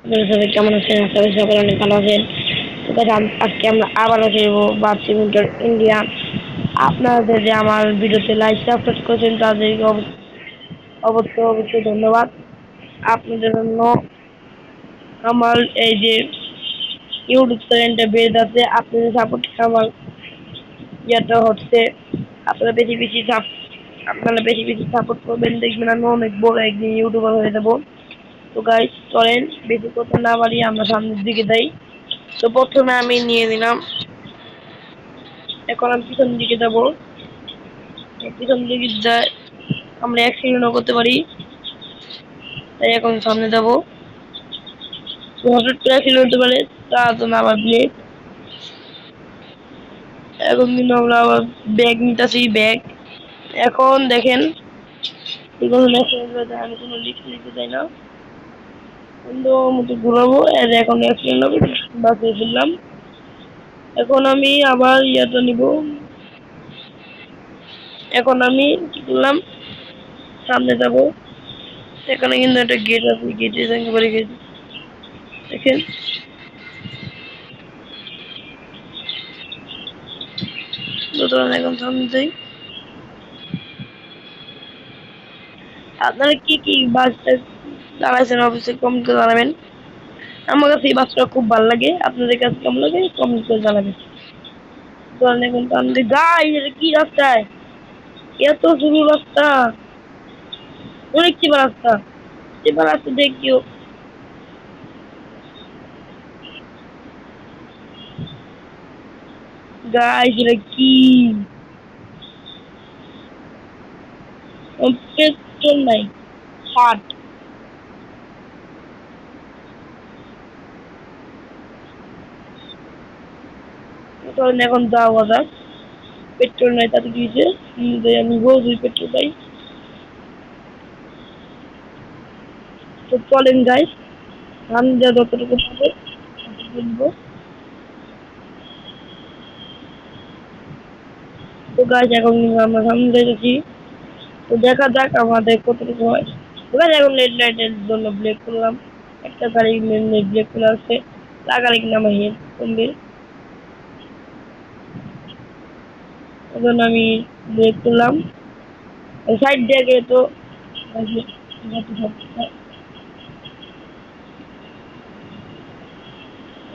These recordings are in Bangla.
সবাই কেমন আছেন? আশা করি সকলে অনেক ভালো আছেন। তো guys, আজকে আমরা আবারও খেলবো বাচ্চা ইন্ডিয়া। আপনাদের যে আমার ভিডিওতে লাইক সাবস্ক্রাইব করেছেন তাদেরকে অবশ্যই ধন্যবাদ। আপনাদের জন্য আমার এই যে ইউটিউব চ্যানেলটা বেড়ে যাচ্ছে, আপনাদের সাপোর্ট আমার ইয়েটা হচ্ছে। আপনারা বেশি বেশি আপনারা বেশি বেশি সাপোর্ট করবেন, দেখবেন আমি অনেক বড় একদিন ইউটিউবার হয়ে যাবো। তো গাইস চলেন বেশি কথা না বাড়িয়ে আমরা সামনের দিকে যাই। তো প্রথমে আমি নিয়ে নিলাম, এখন আমি পিছন দিকে যাবো। পিছন দিকে যাই আমরা অ্যাক্সিডেন্টও করতে পারি, তাই এখন সামনে যাবো। তো হঠাৎ করে অ্যাক্সিডেন্ট হতে পারে, তা তো না ভাবলে। এখন কিন্তু আমরা আবার ব্যাগ নিতেছি, ব্যাগ। এখন দেখেন অ্যাক্সিডেন্ট হয়ে যায়, আমি কোনো রিস্ক নিতে চাই না, সুন্দর মতো ঘুরাবো। আর এখন অ্যাক্সিডেন্ট হবে, বাঁচিয়ে ফেললাম। এখন আমি আবার ইয়াটা নিব। এখন আমি কি করলাম, সামনে যাব। এখানে কিন্তু একটা গেট আছে, গেটে একেবারে গেট দেখেন। সুতরাং এখন সামনে যাই। আপনারা কি কি বাসটা চালাইছেন অবশ্যই কমেন্ট করে জানাবেন। আমার কাছে এই বাসটা খুব ভালো লাগে, আপনাদের কাছে কেমন লাগে কমেন্ট করে জানাবেন। সুতরাং এখন সামনে যাই। এটা কি রাস্তায়, এত সরু রাস্তা, অনেক চিপা রাস্তা। চিপা রাস্তা দেখিও গাইস, এটা কি পেট্রোল নাই, ষাট। কারণ এখন যাওয়া যাক, পেট্রোল নাই তাতে কি হয়েছে, আমি রোজই পেট্রোল পাই। তো চলেন গাইস, সামনে যা যতটুকু পাবো কিনবো। তো গাইস এখন আমরা সামনে যাচ্ছি, তো দেখা যাক আমাদের কতটুকু হয়। তো গাইস এখন রেড লাইটের জন্য ব্রেক করলাম, একটা গাড়ি ব্রেক করে আসছে, লাগালে কিনা আমার হেড কমবে। এখন আমি ব্রেক করলাম, সাইড দিয়ে গেলে তো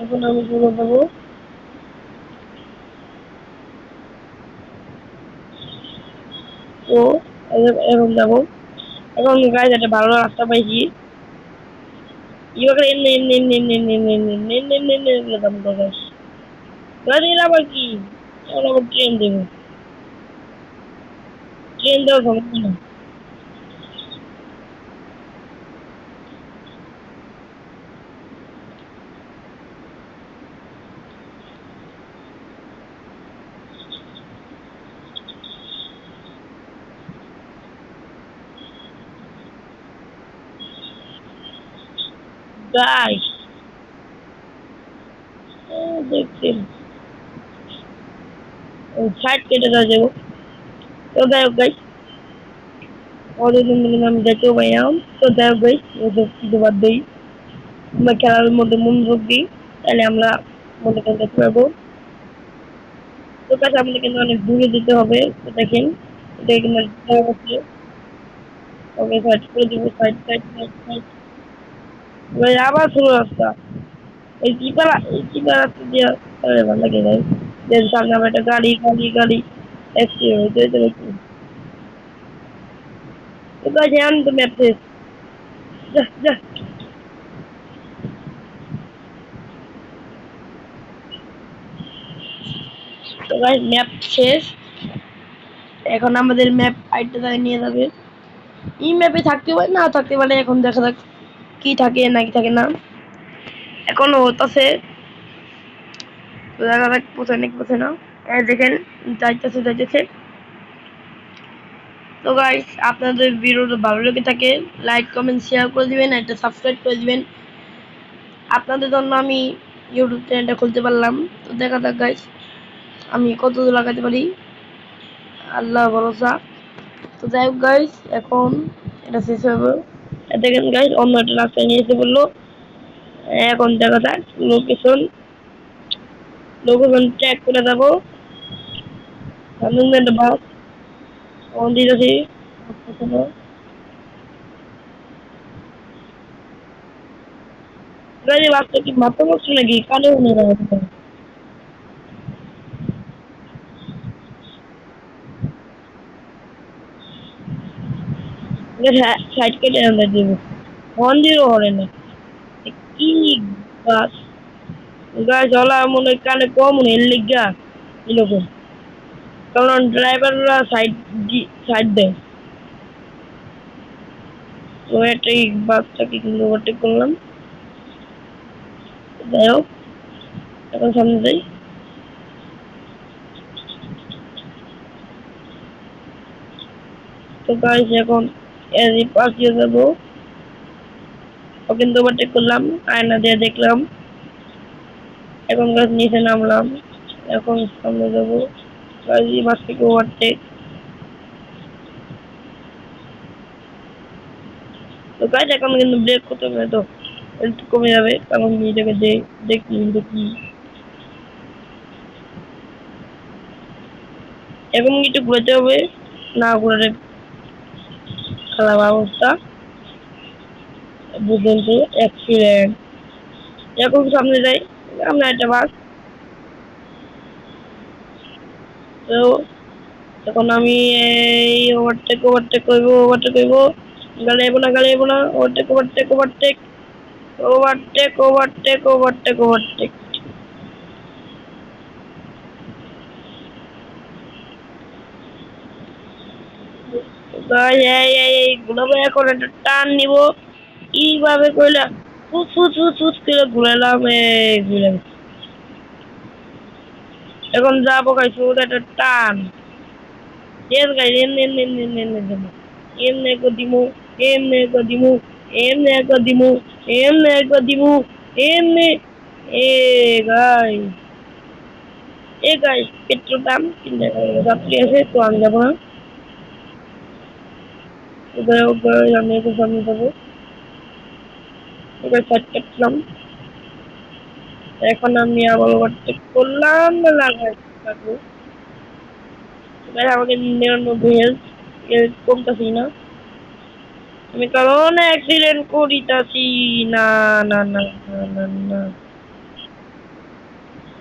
এখন আমি চলে যাবো। তো এখন যাবো, এখন গাইস একটা ভালো রাস্তা পাইছি। এবার এনে এনে এনে এনে এনে এনে এনে এনে এনে এনে এনে দাম তো গাইস, গাড়ির আবার কি, এখন আবার ট্রেন দেবো, ট্রেন দেওয়া সমস্যা না। গাইস দেখছেন সাইড কেটে যাবো। তো যাই হোক গাইস, অতদিন আমি যেতেও পাইলাম। তো যাই হোক গাইস, ওসব কিছু বাদ দিই, আমরা খেলার মধ্যে মনোযোগ দিই, তাহলে আমরা মনে করতে পারবো। তো কাছে আমাদের কিন্তু অনেক দূরে যেতে হবে। তো দেখেন এটা কিন্তু হচ্ছে, ওকে সাইড করে দিব, সাইড সাইড সাইড সাইড। এবার আবার শুরু রাস্তা, এই চিপা রাস্তা দিয়ে ভালো লাগে ভাই। দেন সামনে আবার একটা গাড়ি গাড়ি গাড়ি অ্যাক্সিডেন্ট হইতে হইতে হইতে। তো গাইস এখন তো ম্যাপ শেষ, যা যা। তো গাইস ম্যাপ শেষ, এখন আমাদের ম্যাপ আইটা জায়গায় নিয়ে যাবে। এই ম্যাপে থাকতে পারে না থাকতে পারে, এখন দেখা যাক কি থাকে না কি থাকে না। এখনো হতাছে, তো দেখা যাক পোষায় নাকি পোষায় না। এই দেখেন যাইতেছে যাইতেছে। তো গাইস আপনাদের ভিডিওটা ভালো লেগে থাকে লাইক কমেন্ট শেয়ার করে দিবেন, একটা সাবস্ক্রাইব করে দিবেন। আপনাদের জন্য আমি ইউটিউব চ্যানেলটা খুলতে পারলাম। তো দেখা যাক গাইস আমি কত দূর লাগাতে পারি, আল্লাহ ভরসা। তো যাই হোক গাইস, এখন এটা শেষ হবে। দেখেন গাইস অন্য একটা রাস্তায় নিয়ে এসে বললো, এখন দেখা যাক লোকেশন লোকেশন ট্র্যাক করে দেবো সামনে একটা বাস অন দিতেছি গাড়ি বাসটা কি মাথা বসছে নাকি কানে শুনে যাবে সাইড কেটে আনতে দেবো হর্ন দিয়েও হরে না কি বাস গাছ চলা মনে হয় কানে কম মনে এর লিগা এরকম কারণ ড্রাইভাররা সাইড দেয় তো একটা এই বাসটাকে কিন্তু ওভারটেক করলাম যাই হোক এখন সামনে যাই তো গাইস এখন এর পাশ দিয়ে যাবো ওকে কিন্তু ওভারটেক করলাম আয়না দিয়ে দেখলাম এখন গাছ নিচে নামলাম এখন সামনে যাবো গাড়ি বাস থেকে ওভারটেক তো গাছ এখন কিন্তু ব্রেক করতে হবে তো একটু কমে যাবে কারণ এটাকে দেখি দেখি এখন একটু ঘুরতে হবে না ঘুরে খারাপ অবস্থা বুঝলেন তো অ্যাক্সিডেন্ট এখন সামনে যাই আমরা একটা বাস তো এখন আমি এই ওভারটেক করবো গাড়ি যাবো না ওভারটেক গুলাবো এখন একটা টান নিবো কিভাবে কইলা ফুস ফুস ফুস ফুস করে ঘুরালাম ঘুরে এখন যাবো খাইছো একটা টান এর গাই এমনে কদিমু এমনে কদিমু এমনে কদিমু এমনে কদিমু এমনে এ গাই পেট্রোল পাম্প কিনতে যাত্রী আছে তো আমি যাবো না আমি এখন সামনে যাবো এবার সাইড কাটলাম এখন আমি আবার ওভারটেক করলাম না লাগাই থাকবো এবার আমাকে 99 হেলথ কমতাছি না আমি কারণ অ্যাক্সিডেন্ট করিতাছি না না না না না না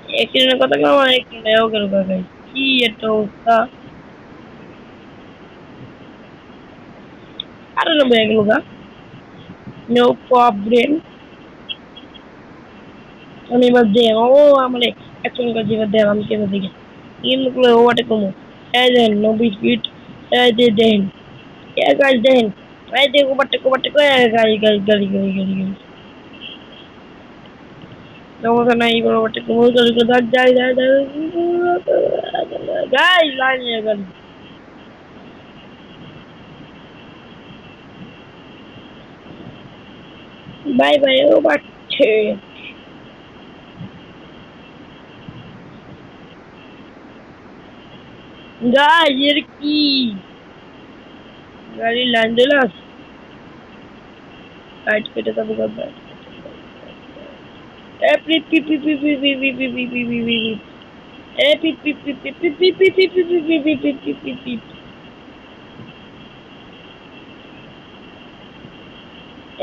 অ্যাক্সিডেন্টের কথা কেন অ্যাক্সিডেন্ট কেন কাকাই কি একটা অবস্থা আরে না হয়ে গেল গা নো প্রবলেম আমি এবার দে ও আমার অ্যাকশন কাজ এবার দেন আমি কেন দিকে ইনগুলো ওভারটেক কমো এই দেন 90 ফিট এই যে দেন এ গাছ দেন এই যে ওভারটেক গাড়ি সমস্যা নাই এবার ওভারটেক কমো যাই গাই লাইনে গাড়ি বাই বাই ওভারটেক গাইস এর কি গাড়ি লাইন দিলাস সাইড কেটে যাবো গাড়ি এ পিপ পিপ পিপ পিপ পিপ পিপ পিপ পিপ পিপ পিপ পিপ এ পিপ পিপ পিপ পিপ পিপ পিপ পিপ পিপ পিপ পিপ পিপ পিপ পিপ পিপ পিপ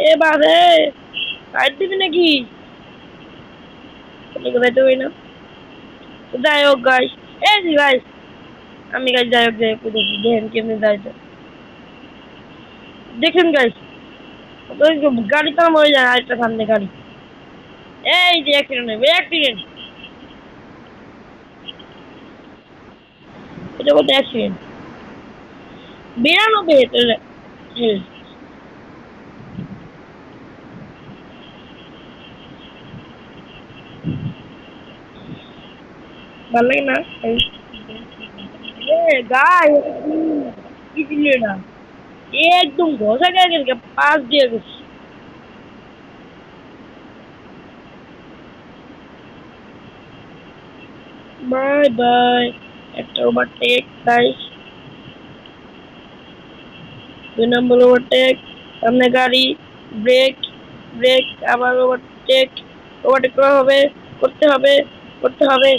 এ বাসে সাইড দিবি নাকি তোকে যাইতে হই না যাই হোক গাইস এই যে গাইস আমি গাইস যাই হোক দেখি দেখেন কেমনি যাইতে দেখেন গাইস গাড়ি তো মরে যায় আরেকটা সামনে গাড়ি এই যে অ্যাক্সিডেন্ট এটা বলতে অ্যাক্সিডেন্ট 92 ভাল লাগে না গাই কি ছিল না একদম ঘষা গেছে পাশ দিয়ে গেছে বাই বাই একটা ওভারটেক গাইস 2 নম্বর ওভারটেক সামনে গাড়ি ব্রেক ব্রেক আবার ওভার ওভারটেক, ওভারটেক করা হবে, করতে হবে, করতে হবে,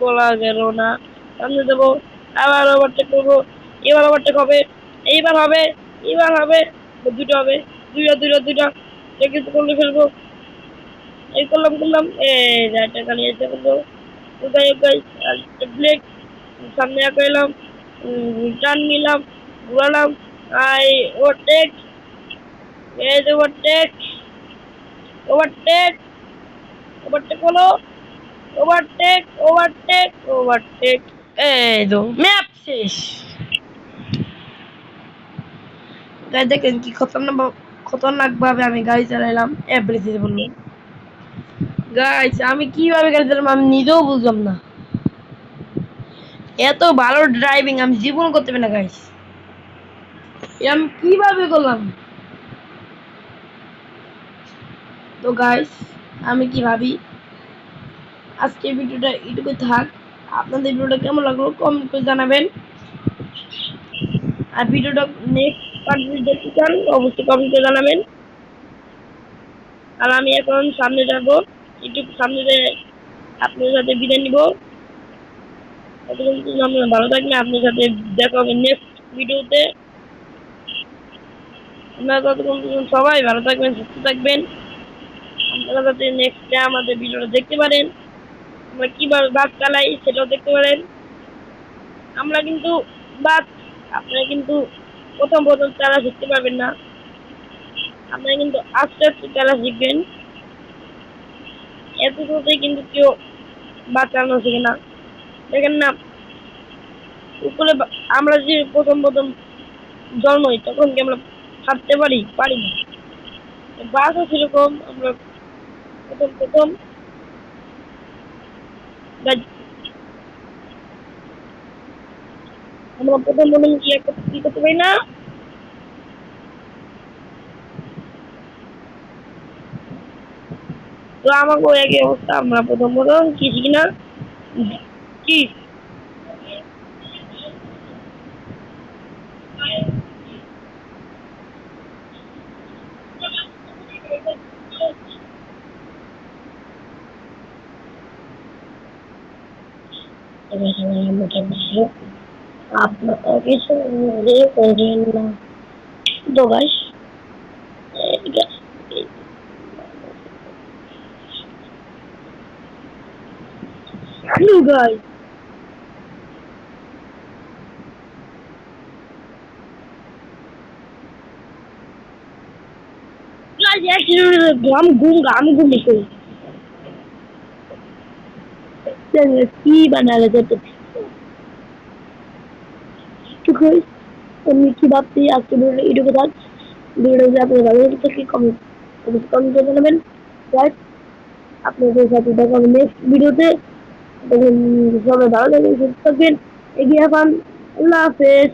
বলা গেল না। সামনে দেবো, আবার ওভারটেক করবো, এবার ওভারটেক হবে, এইবার হবে, এবার হবে, দুটো হবে, দুইটা দুইটা দুইটা, কিন্তু করলে ফেলবো, এই করলাম করলাম, এই টাকা নিয়ে এসে করবো, কোথায় গাইস, আর ব্রেক, সামনে এলাম, টার্ন নিলাম, ঘুরালাম, আই ওভারটেক, এই যে ওভারটেক, ওভারটেক, ওভারটেক হলো, ওভারটেক, ওভারটেক, ওভারটেক, এই তো ম্যাপ শেষ। গাইস দেখেন কি খতরনাক ভাবে আমি গাড়ি চালাইলাম, এভরিথিং বললো। গাইস আমি কিভাবে গাড়ি চালাম আমি নিজেও বুঝলাম না, এত ভালো ড্রাইভিং আমি জীবন করতে পারি না গাইস, আমি কিভাবে করলাম। তো গাইস আমি কি ভাবি, আজকে ভিডিওটা এটুকু থাক। আপনাদের ভিডিওটা কেমন লাগলো কমেন্ট করে জানাবেন, আর ভিডিওটা নেক্সট পার্ট যদি দেখতে চান অবশ্যই কমেন্ট করে জানাবেন। আর আমি এখন সামনে যাবো, একটু সামনে আপনাদের সাথে বিদায় নিব। আপনারা ভালো থাকবেন, আপনার সাথে দেখা হবে নেক্সট ভিডিওতে। আপনারা ততক্ষণ সবাই ভালো থাকবেন, সুস্থ থাকবেন। আপনারা যাতে নেক্সট ডে আমাদের ভিডিওটা দেখতে পারেন, আমরা কিভাবে বাস চালাই সেটাও দেখতে পারেন। আমরা কিন্তু বাস, আপনারা কিন্তু প্রথম প্রথম চালা শিখতে পারবেন না, আপনারা কিন্তু আস্তে আস্তে চালা শিখবেন। এত দ্রুতই কিন্তু কেউ বাস চালানো শেখে না। দেখেন না, উপরে আমরা যে প্রথম প্রথম জন্ম হই তখন কি আমরা হাঁটতে পারি? পারি না। বাসও সেরকম, আমরা প্রথম প্রথম আমরা প্রথম প্রথম কি করতে পারি না। তো আমাকে একই অবস্থা, আমরা প্রথম প্রথম কি শিখি না, কি আপনার কিছু মনে করেন না। তো guys, hello guys, guys actually हम घूम निकल चलिए की बना लेते तो तो गाइस हमने की बात थी आज के वीडियो के साथ। वीडियो से आपको लगा तो कि कमेंट कर देना गाइस। আপনাদের সাথে দেখা হবে নেক্সট ভিডিওতে। তখন সবাই ভালো থাকবেন, সুস্থ থাকবেন, এগিয়ে যান। আল্লাহ হাফেজ।